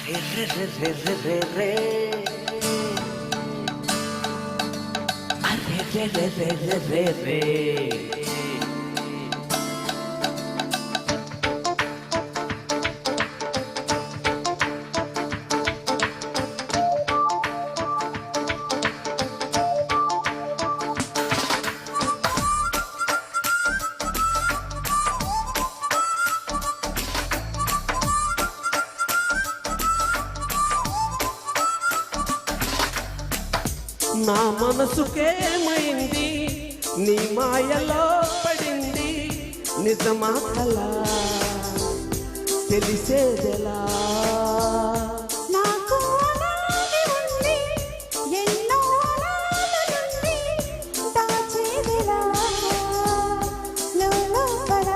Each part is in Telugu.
రే రే రే రే రే రే అరే రే రే రే రే రే నా మనసుకేమైంది నీ మాయలో పడింది నిజమా కలా తెలిసేదెలా నాకు ఉంది ఎన్నో నుండి దాచేదిలా లోపల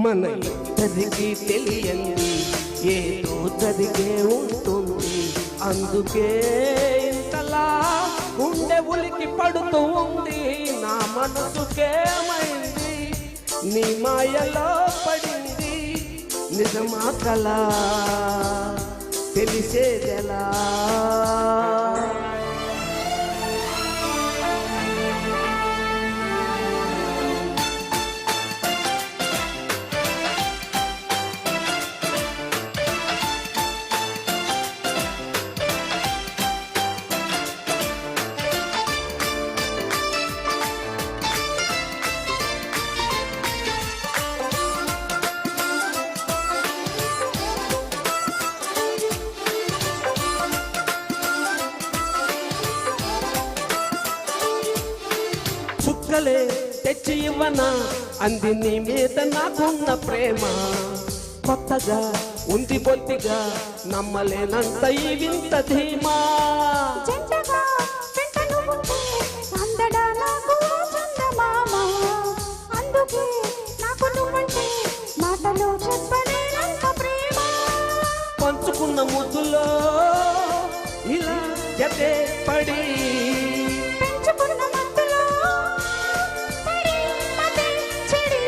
మన ఇద్దరికి తెలియంది ఏదో జరిగే ఉంటుంది అందుకే ఇంతలా గుండె ఉలికి పడుతూ ఉంది నా మనసుకేమైంది నీ మాయలో పడింది నిజమా కలా తెలిసేదెలా చుక్కలే తెచ్చి ఇవ్వనా అంది నీ మీద నాకున్న ప్రేమ కొత్తగా ఉంది బొత్తిగా నమ్మలేనంత ఈ వింత ధీమా జంటగా వెంటను ఉంటే అందడా నాకు చందమామ అందుకే నాకు నువ్వంటే మాటలో చెప్పలేనంత ప్రేమ పంచుకున్న ముద్దులో ఇలా జతే పడి పెంచుకున్న మత్తులో పడి మతే చెడి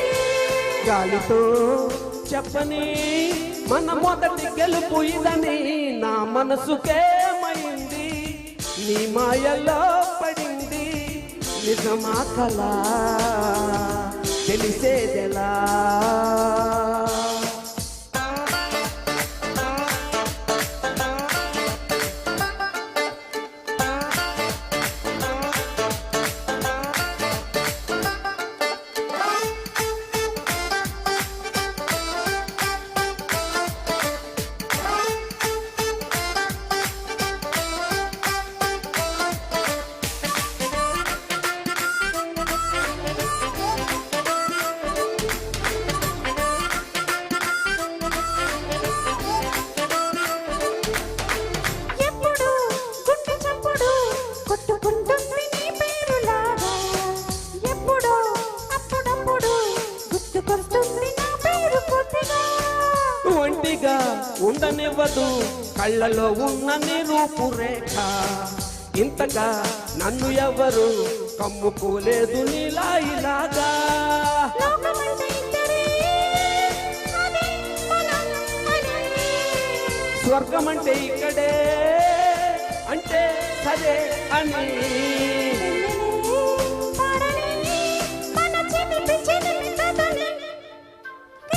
గాలితో చెప్పని మన మొదటి గెలుపు ఇదని నా మనసుకేమైంది నీ మాయలో పడింది నిజమా కలా తెలిసేదెలా ఎప్పుడు గుండె చప్పుడు కొట్టుకుంటుంది నీ పేరులాగా ఎప్పుడో అప్పుడప్పుడు గుర్తుకొస్తుంది నా పేరు కొద్దిగా ఒంటిగా ఉండనివ్వదు కళ్ళలో ఉన్న నీ రూపురేఖ ఇంతగా నన్ను ఎవరు కమ్ముకోలేదు నీలా ఇలాగా లోకమంటే ఇద్దరే అదే మనం అనే స్వర్గమంటే ఇక్కడే అంటే సరే అని పాడని మన చిలిపి చిలిపి కథని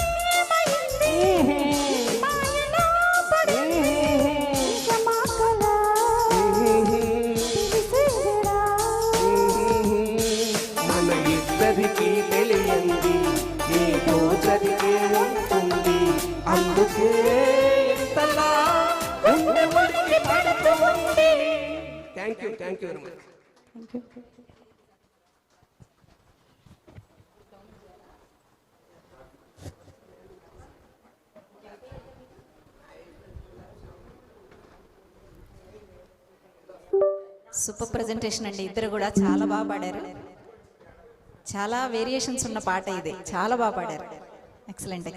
ఏమైంది మాయలో పడింది నిజమా కలా తెలిసేదిలా మన ఇద్దరికి తెలియంది ఏదో జరిగే ఉంటుంది అందుకే ఇంతలా గుండె ఒలికి పడుతూ ఉంది. Thank you very much. Super presentation అండి. ఇద్దరు కూడా చాలా బాగా పాడారు. చాలా వేరియేషన్స్ ఉన్న పాట ఇది. చాలా బాగా పాడారు. ఎక్సలెంట్.